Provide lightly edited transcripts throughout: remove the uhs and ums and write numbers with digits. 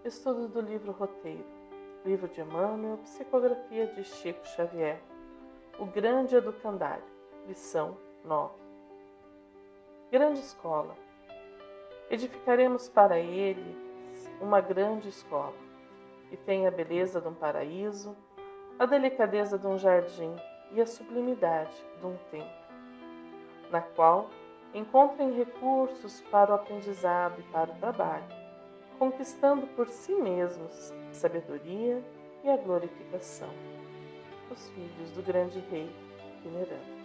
Estudo do livro Roteiro, livro de Emmanuel, psicografia de Chico Xavier, O Grande Educandário, lição 9. Grande escola. Edificaremos para eles uma grande escola, que tenha a beleza de um paraíso, a delicadeza de um jardim e a sublimidade de um templo, na qual encontrem recursos para o aprendizado e para o trabalho, conquistando por si mesmos a sabedoria e a glorificação. Os filhos do grande rei venerando.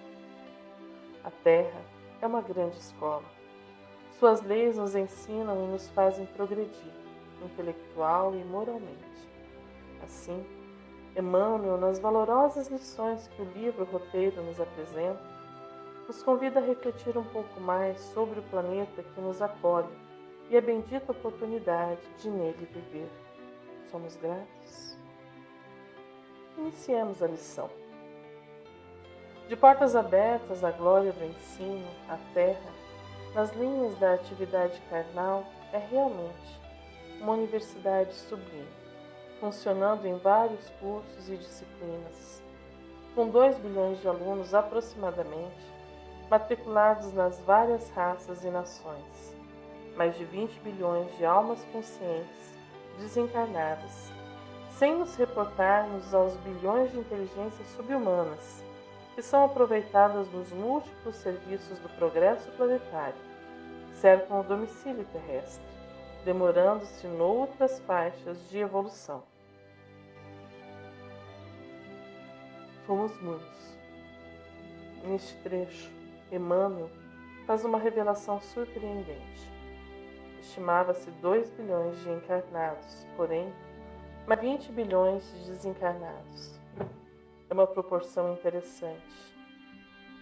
A terra é uma grande escola. Suas leis nos ensinam e nos fazem progredir, intelectual e moralmente. Assim, Emmanuel, nas valorosas lições que o livro Roteiro nos apresenta, nos convida a refletir um pouco mais sobre o planeta que nos acolhe e a bendita oportunidade de nele viver. Somos gratos? Iniciemos a lição. De portas abertas à glória do ensino, a Terra, nas linhas da atividade carnal, é realmente uma universidade sublime, funcionando em vários cursos e disciplinas, com 2 bilhões de alunos aproximadamente, matriculados nas várias raças e nações, mais de 20 bilhões de almas conscientes desencarnadas, sem nos reportarmos aos bilhões de inteligências subhumanas que são aproveitadas nos múltiplos serviços do progresso planetário, cercam o domicílio terrestre, demorando-se noutras faixas de evolução. Fomos muitos. Neste trecho, Emmanuel faz uma revelação surpreendente. Estimava-se 2 bilhões de encarnados, porém, mais 20 bilhões de desencarnados. É uma proporção interessante.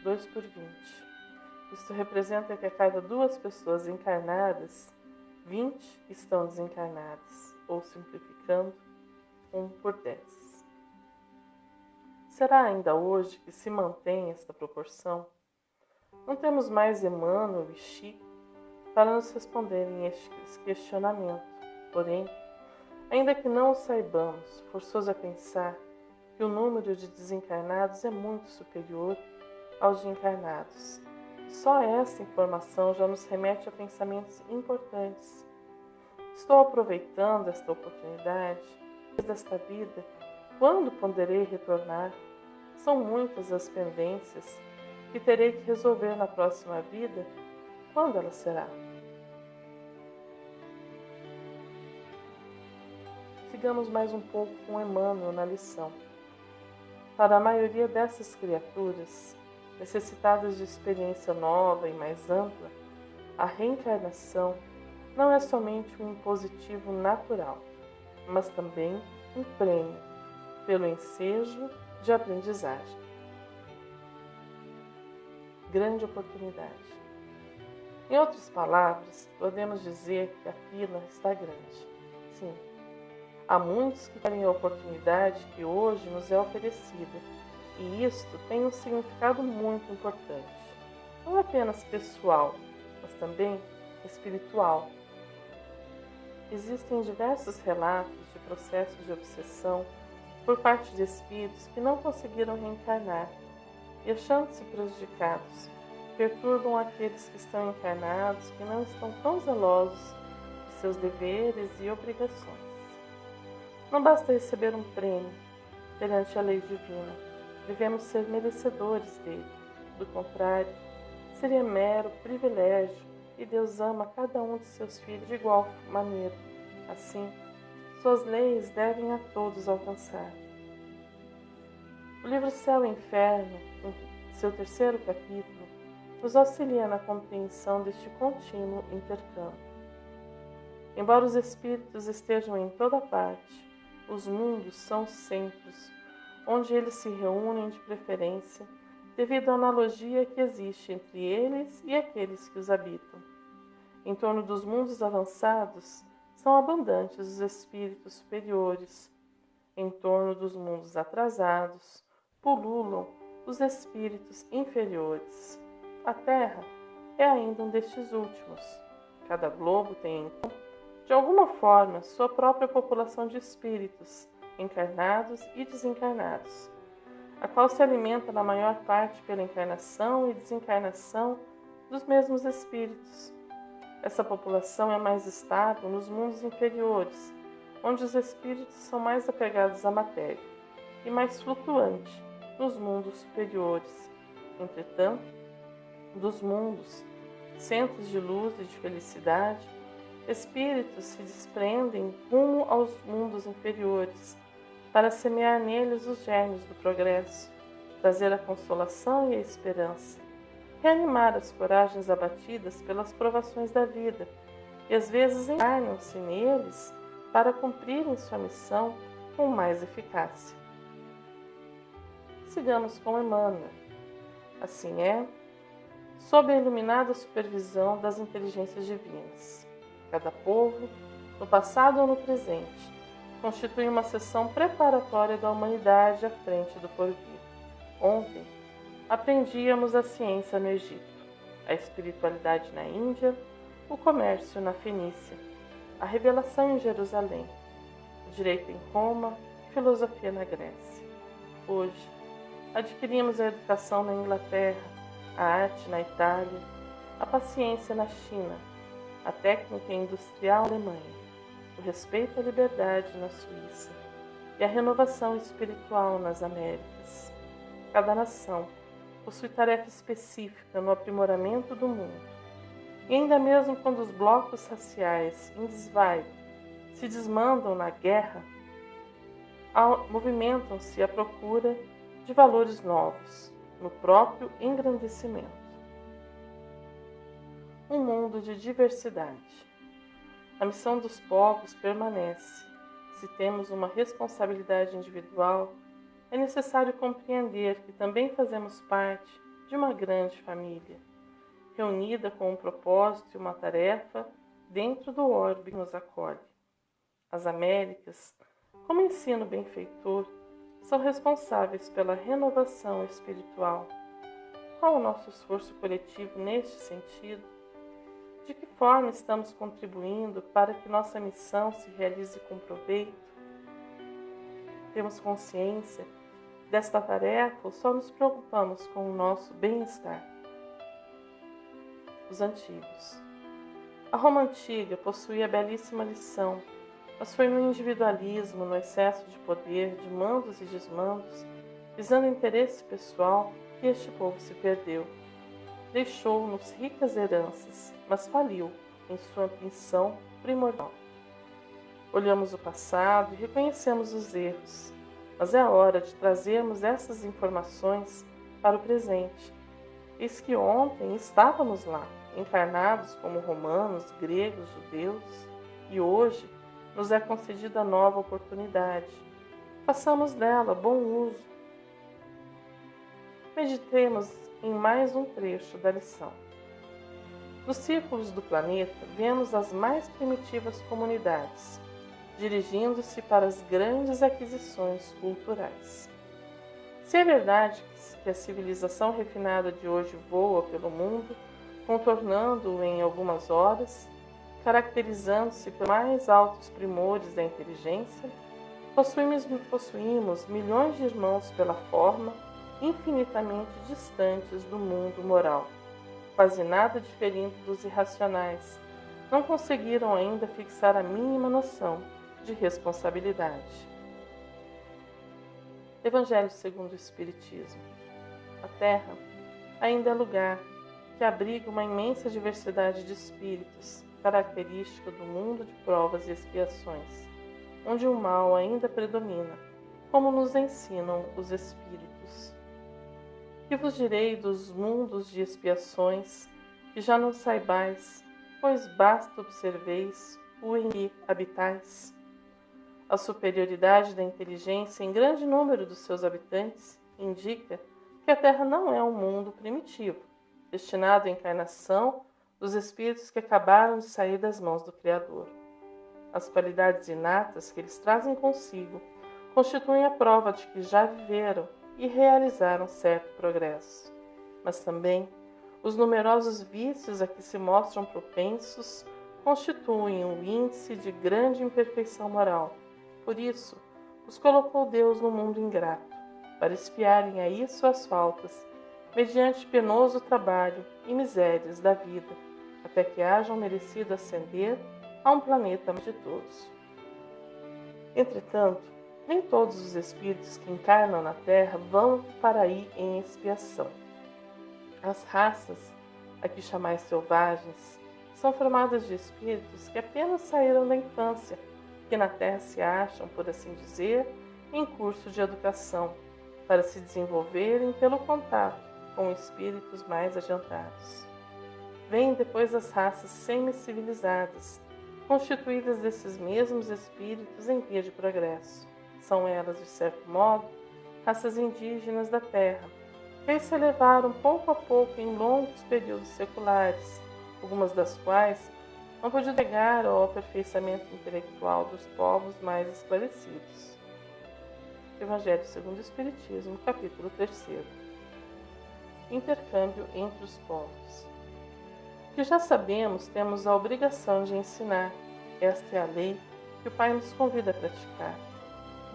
2 por 20. Isto representa que a cada 2 pessoas encarnadas, 20 estão desencarnadas, ou simplificando, 1 por 10. Será ainda hoje que se mantém esta proporção? Não temos mais Emmanuel e Chico para nos responderem este questionamento. Porém, ainda que não o saibamos, forçoso a pensar que o número de desencarnados é muito superior ao de encarnados. Só essa informação já nos remete a pensamentos importantes. Estou aproveitando esta oportunidade, desta vida, quando poderei retornar? São muitas as pendências que terei que resolver na próxima vida. Quando ela será? Sigamos mais um pouco com Emmanuel na lição. Para a maioria dessas criaturas, necessitadas de experiência nova e mais ampla, a reencarnação não é somente um impositivo natural, mas também um prêmio pelo ensejo de aprendizagem. Grande oportunidade. Em outras palavras, podemos dizer que a fila está grande. Sim, há muitos que querem a oportunidade que hoje nos é oferecida, e isto tem um significado muito importante. Não apenas pessoal, mas também espiritual. Existem diversos relatos de processos de obsessão por parte de espíritos que não conseguiram reencarnar e, achando-se prejudicados, perturbam aqueles que estão encarnados, que não estão tão zelosos de seus deveres e obrigações. Não basta receber um prêmio perante a lei divina, devemos ser merecedores dele. Do contrário, seria mero privilégio, e Deus ama cada um de seus filhos de igual maneira. Assim, suas leis devem a todos alcançar. O livro Céu e Inferno, em seu 3º capítulo, nos auxilia na compreensão deste contínuo intercâmbio. Embora os espíritos estejam em toda parte, os mundos são centros, onde eles se reúnem de preferência, devido à analogia que existe entre eles e aqueles que os habitam. Em torno dos mundos avançados, são abundantes os espíritos superiores. Em torno dos mundos atrasados, pululam os espíritos inferiores. A Terra é ainda um destes últimos. Cada globo tem, então, de alguma forma, sua própria população de espíritos, encarnados e desencarnados, a qual se alimenta na maior parte pela encarnação e desencarnação dos mesmos espíritos. Essa população é mais estável nos mundos inferiores, onde os espíritos são mais apegados à matéria, e mais flutuante nos mundos superiores. Entretanto, dos mundos, centros de luz e de felicidade, espíritos se desprendem rumo aos mundos inferiores, para semear neles os germes do progresso, trazer a consolação e a esperança, reanimar as coragens abatidas pelas provações da vida, e às vezes encarnam-se neles para cumprirem sua missão com mais eficácia. Sigamos com Emmanuel. Assim é, sob a iluminada supervisão das inteligências divinas. Cada povo, no passado ou no presente, constitui uma seção preparatória da humanidade à frente do porvir. Ontem, aprendíamos a ciência no Egito, a espiritualidade na Índia, o comércio na Fenícia, a revelação em Jerusalém, o direito em Roma, a filosofia na Grécia. Hoje, adquirimos a educação na Inglaterra, a arte na Itália, a paciência na China, a técnica industrial na Alemanha, o respeito à liberdade na Suíça e a renovação espiritual nas Américas. Cada nação possui tarefa específica no aprimoramento do mundo. E ainda mesmo quando os blocos raciais em desvaio se desmandam na guerra, movimentam-se à procura de valores novos, no próprio engrandecimento. Um mundo de diversidade. A missão dos povos permanece. Se temos uma responsabilidade individual, é necessário compreender que também fazemos parte de uma grande família, reunida com um propósito e uma tarefa dentro do orbe que nos acolhe. As Américas, como ensino benfeitor, são responsáveis pela renovação espiritual. Qual o nosso esforço coletivo neste sentido? De que forma estamos contribuindo para que nossa missão se realize com proveito? Temos consciência desta tarefa ou só nos preocupamos com o nosso bem-estar? Os antigos. A Roma antiga possuía belíssima lição, mas foi no individualismo, no excesso de poder, de mandos e desmandos, visando interesse pessoal, que este povo se perdeu. Deixou-nos ricas heranças, mas faliu em sua missão primordial. Olhamos o passado e reconhecemos os erros, mas é hora de trazermos essas informações para o presente. Eis que ontem estávamos lá, encarnados como romanos, gregos, judeus, e hoje nos é concedida nova oportunidade. Façamos dela bom uso. Meditemos em mais um trecho da lição. Nos círculos do planeta, vemos as mais primitivas comunidades, dirigindo-se para as grandes aquisições culturais. Se é verdade que a civilização refinada de hoje voa pelo mundo, contornando-o em algumas horas, caracterizando-se pelos mais altos primores da inteligência, possuímos milhões de irmãos pela forma, infinitamente distantes do mundo moral, quase nada diferindo dos irracionais, não conseguiram ainda fixar a mínima noção de responsabilidade. Evangelho segundo o Espiritismo. A Terra ainda é lugar que abriga uma imensa diversidade de espíritos, característica do mundo de provas e expiações, onde o mal ainda predomina, como nos ensinam os Espíritos. Que vos direi dos mundos de expiações, que já não saibais, pois basta observeis o em que habitais. A superioridade da inteligência em grande número dos seus habitantes indica que a Terra não é um mundo primitivo, destinado à encarnação dos espíritos que acabaram de sair das mãos do Criador. As qualidades inatas que eles trazem consigo constituem a prova de que já viveram e realizaram certo progresso. Mas também os numerosos vícios a que se mostram propensos constituem um índice de grande imperfeição moral. Por isso, os colocou Deus no mundo ingrato, para espiarem aí suas faltas, mediante penoso trabalho e misérias da vida, até que hajam merecido ascender a um planeta ditoso. Entretanto, nem todos os espíritos que encarnam na Terra vão para aí em expiação. As raças, a que chamais selvagens, são formadas de espíritos que apenas saíram da infância, que na Terra se acham, por assim dizer, em curso de educação, para se desenvolverem pelo contato com espíritos mais adiantados. Vêm depois as raças semi-civilizadas, constituídas desses mesmos espíritos em via de progresso. São elas, de certo modo, raças indígenas da Terra, que se elevaram pouco a pouco em longos períodos seculares, algumas das quais não podiam chegar ao aperfeiçoamento intelectual dos povos mais esclarecidos. Evangelho segundo o Espiritismo, capítulo 3. Intercâmbio entre os povos. Que já sabemos, temos a obrigação de ensinar. Esta é a lei que o Pai nos convida a praticar.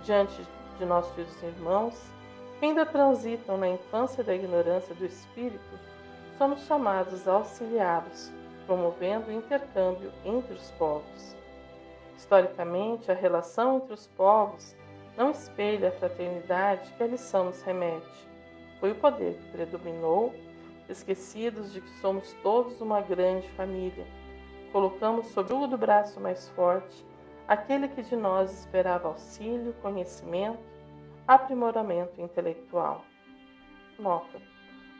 Diante de nossos irmãos, que ainda transitam na infância da ignorância do espírito, somos chamados a auxiliá-los, promovendo o intercâmbio entre os povos. Historicamente, a relação entre os povos não espelha a fraternidade que a lição nos remete. Foi o poder que predominou, esquecidos de que somos todos uma grande família. Colocamos sob o do braço mais forte aquele que de nós esperava auxílio, conhecimento, aprimoramento intelectual. Nota: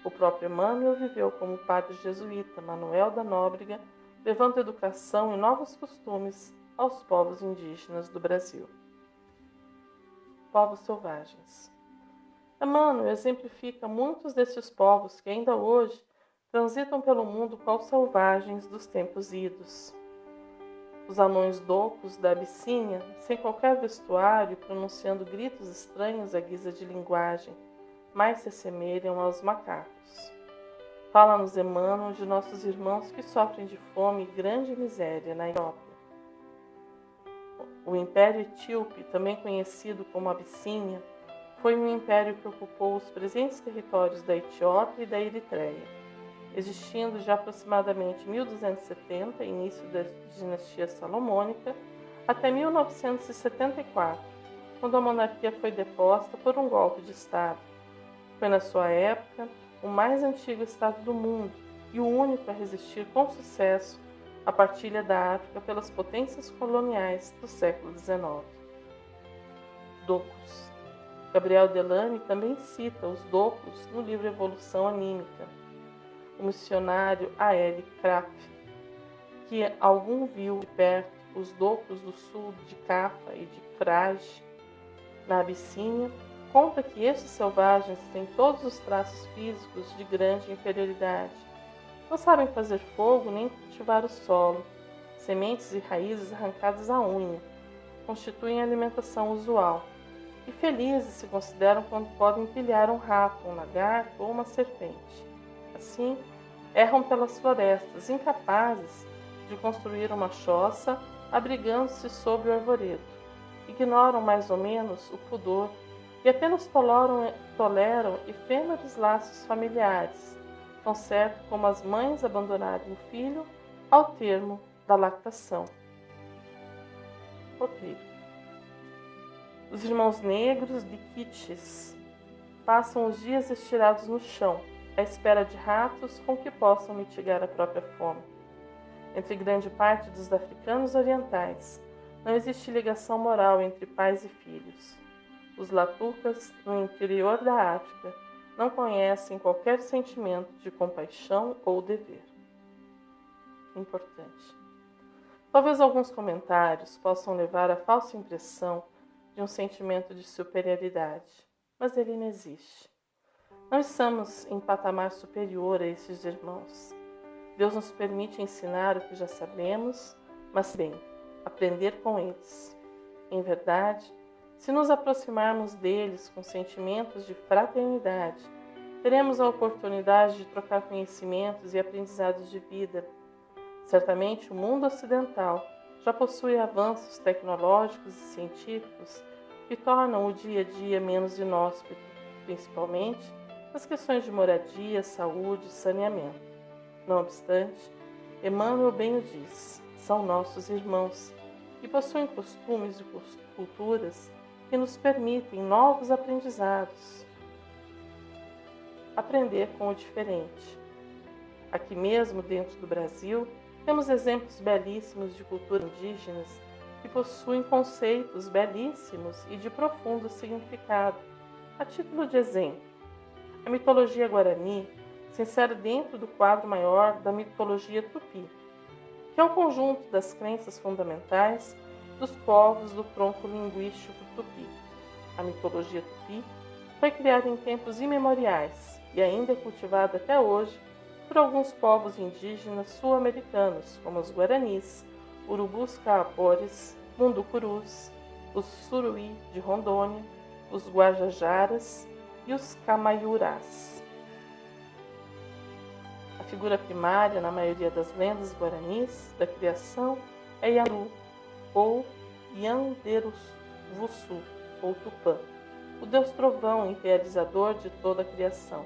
o próprio Emmanuel viveu como padre jesuíta Manuel da Nóbrega, levando educação e novos costumes aos povos indígenas do Brasil. Povos selvagens. Emmanuel exemplifica muitos desses povos que ainda hoje transitam pelo mundo qual selvagens dos tempos idos. Os anões docos da Abissínia, sem qualquer vestuário, pronunciando gritos estranhos à guisa de linguagem, mais se assemelham aos macacos. Fala-nos Emmanuel de nossos irmãos que sofrem de fome e grande miséria na Etiópia. O Império Etíope, também conhecido como Abissínia, foi um império que ocupou os presentes territórios da Etiópia e da Eritreia, existindo já aproximadamente 1270, início da dinastia salomônica, até 1974, quando a monarquia foi deposta por um golpe de Estado. Foi, na sua época, o mais antigo Estado do mundo e o único a resistir com sucesso à partilha da África pelas potências coloniais do século XIX. Docos. Gabriel Delany também cita os docos no livro Evolução Anímica. O missionário A.L. Krapp, que algum viu de perto os docos do sul de Cafa e de Frage, na Abissínia, conta que estes selvagens têm todos os traços físicos de grande inferioridade. Não sabem fazer fogo nem cultivar o solo. Sementes e raízes arrancadas à unha constituem a alimentação usual. E felizes se consideram quando podem pilhar um rato, um lagarto ou uma serpente. Assim, erram pelas florestas, incapazes de construir uma choça, abrigando-se sob o arvoredo. Ignoram mais ou menos o pudor e apenas toleram efêmeros laços familiares, tão certo como as mães abandonarem o filho ao termo da lactação. Roteiro. Os irmãos negros de Quiches passam os dias estirados no chão, à espera de ratos com que possam mitigar a própria fome. Entre grande parte dos africanos orientais, não existe ligação moral entre pais e filhos. Os latucas, no interior da África, não conhecem qualquer sentimento de compaixão ou dever. Importante. Talvez alguns comentários possam levar à falsa impressão de um sentimento de superioridade, mas ele não existe. Não estamos em patamar superior a esses irmãos. Deus nos permite ensinar o que já sabemos, mas bem, aprender com eles. Em verdade, se nos aproximarmos deles com sentimentos de fraternidade, teremos a oportunidade de trocar conhecimentos e aprendizados de vida. Certamente o mundo ocidental já possui avanços tecnológicos e científicos que tornam o dia a dia menos inóspito, principalmente nas questões de moradia, saúde e saneamento. Não obstante, Emmanuel bem o diz, são nossos irmãos e possuem costumes e culturas que nos permitem novos aprendizados. Aprender com o diferente. Aqui mesmo, dentro do Brasil, temos exemplos belíssimos de culturas indígenas que possuem conceitos belíssimos e de profundo significado. A título de exemplo, a mitologia guarani se insere dentro do quadro maior da mitologia tupi, que é o conjunto das crenças fundamentais dos povos do tronco linguístico tupi. A mitologia tupi foi criada em tempos imemoriais e ainda é cultivada até hoje por alguns povos indígenas sul-americanos, como os guaranis, urubus caapores, munducurus, os suruí de Rondônia, os guajajaras e os camaiurás. A figura primária, na maioria das lendas guaranis, da criação é Yaru, ou Yanderuvuçu, ou Tupã, o deus trovão imperializador de toda a criação.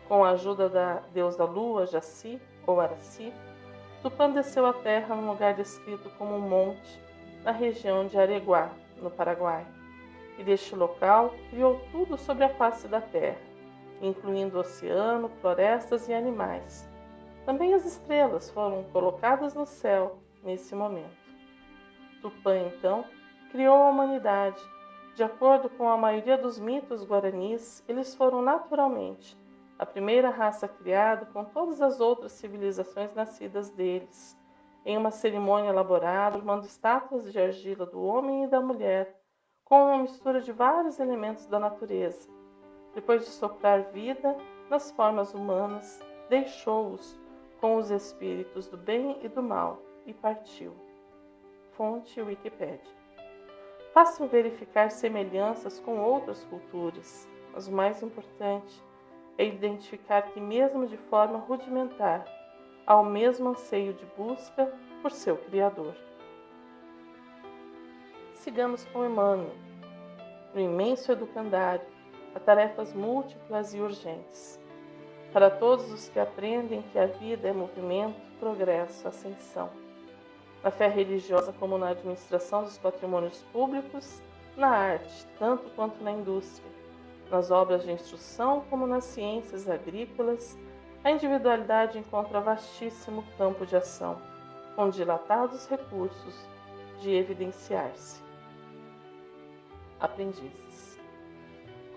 Com a ajuda da deusa lua, Jaci, ou Araci, Tupã desceu à terra num lugar descrito como um monte, na região de Areguá, no Paraguai, e deste local criou tudo sobre a face da terra, incluindo o oceano, florestas e animais. Também as estrelas foram colocadas no céu nesse momento. Tupã, então, criou a humanidade. De acordo com a maioria dos mitos guaranis, eles foram naturalmente a primeira raça criada com todas as outras civilizações nascidas deles, em uma cerimônia elaborada, formando estátuas de argila do homem e da mulher, com uma mistura de vários elementos da natureza. Depois de soprar vida nas formas humanas, deixou-os com os espíritos do bem e do mal e partiu. Fonte Wikipédia. Fácil verificar semelhanças com outras culturas, mas o mais importante é identificar que, mesmo de forma rudimentar, há o mesmo anseio de busca por seu Criador. Sigamos com Emmanuel. No imenso educandário, há tarefas múltiplas e urgentes. Para todos os que aprendem que a vida é movimento, progresso, ascensão. Na fé religiosa como na administração dos patrimônios públicos, na arte, tanto quanto na indústria, nas obras de instrução como nas ciências agrícolas, a individualidade encontra vastíssimo campo de ação, com dilatados recursos de evidenciar-se. Aprendizes.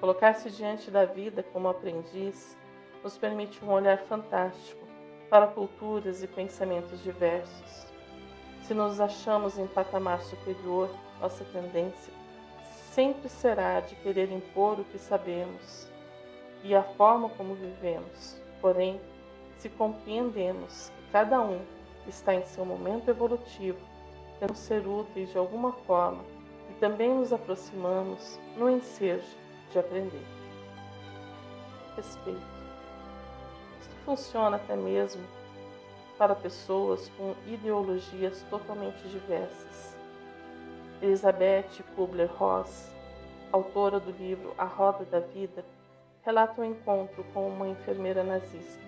Colocar-se diante da vida como aprendiz nos permite um olhar fantástico para culturas e pensamentos diversos. Se nos achamos em patamar superior, nossa tendência sempre será de querer impor o que sabemos e a forma como vivemos. Porém, se compreendemos que cada um está em seu momento evolutivo, tentando ser úteis de alguma forma e também nos aproximamos no ensejo de aprender. Respeito. Isto funciona até mesmo para pessoas com ideologias totalmente diversas. Elizabeth Kubler-Ross, autora do livro A Roda da Vida, relata um encontro com uma enfermeira nazista.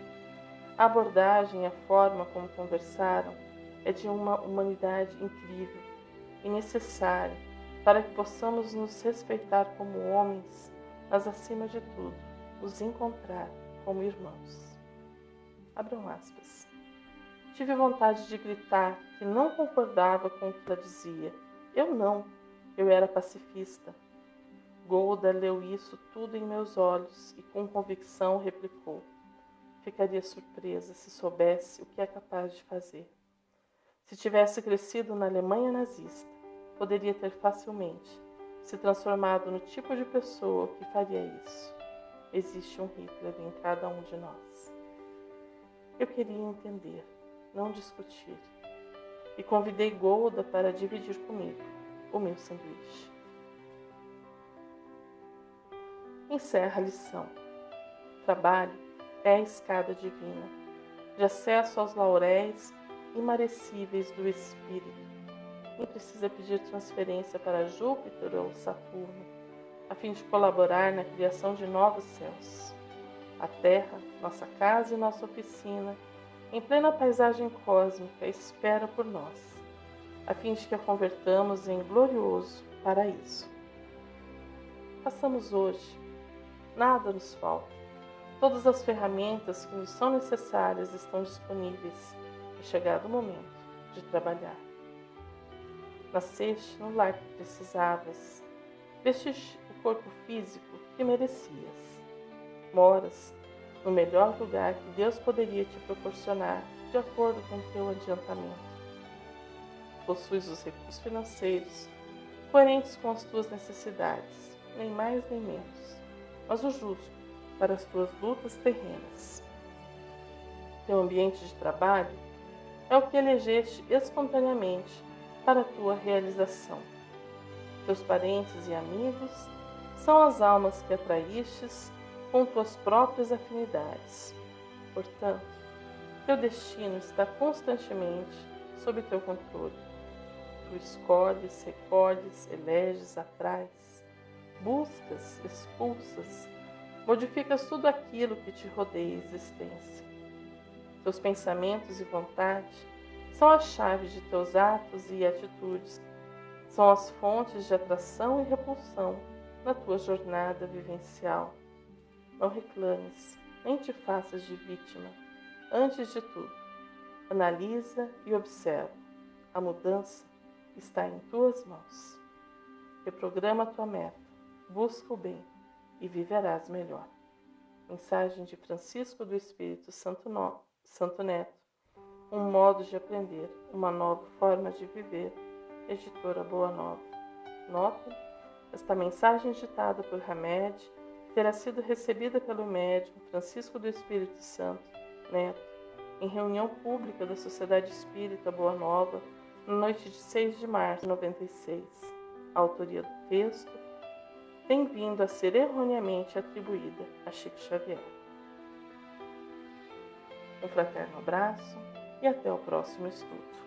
A abordagem e a forma como conversaram é de uma humanidade incrível e necessária para que possamos nos respeitar como homens, mas acima de tudo, nos encontrar como irmãos. Abram aspas. Tive vontade de gritar que não concordava com o que ela dizia. Eu não, eu era pacifista. Golda leu isso tudo em meus olhos e com convicção replicou. Ficaria surpresa se soubesse o que é capaz de fazer. Se tivesse crescido na Alemanha nazista, poderia ter facilmente se transformado no tipo de pessoa que faria isso. Existe um Hitler em cada um de nós. Eu queria entender, não discutir, e convidei Golda para dividir comigo o meu sanduíche. Encerra a lição. Trabalho é a escada divina, de acesso aos lauréis imarecíveis do espírito. Nem precisa pedir transferência para Júpiter ou Saturno, a fim de colaborar na criação de novos céus. A Terra, nossa casa e nossa oficina, em plena paisagem cósmica, espera por nós, a fim de que a convertamos em glorioso paraíso. Façamos hoje, nada nos falta. Todas as ferramentas que nos são necessárias estão disponíveis. É chegado o momento de trabalhar. Nasceste no lar que precisavas. Vestiste o corpo físico que merecias. Moras no melhor lugar que Deus poderia te proporcionar, de acordo com o teu adiantamento. Possuis os recursos financeiros coerentes com as tuas necessidades, nem mais nem menos, mas o justo para as tuas lutas terrenas. Teu ambiente de trabalho é o que elegeste espontaneamente para a tua realização. Teus parentes e amigos são as almas que atraístes com tuas próprias afinidades. Portanto, teu destino está constantemente sob teu controle. Tu escolhes, recolhes, eleges, atrais, buscas, expulsas, modificas tudo aquilo que te rodeia a existência. Teus pensamentos e vontade são a chave de teus atos e atitudes, são as fontes de atração e repulsão na tua jornada vivencial. Não reclames, nem te faças de vítima. Antes de tudo, analisa e observa. A mudança está em tuas mãos. Reprograma a tua meta, busca o bem e viverás melhor. Mensagem de Francisco do Espírito Santo Neto. Um modo de aprender, uma nova forma de viver. Editora Boa Nova. Nota: esta mensagem ditada por Hamed terá sido recebida pelo médium Francisco do Espírito Santo Neto em reunião pública da Sociedade Espírita Boa Nova na noite de 6 de março de 96. A autoria do texto tem vindo a ser erroneamente atribuída a Chico Xavier. Um fraterno abraço e até o próximo estudo.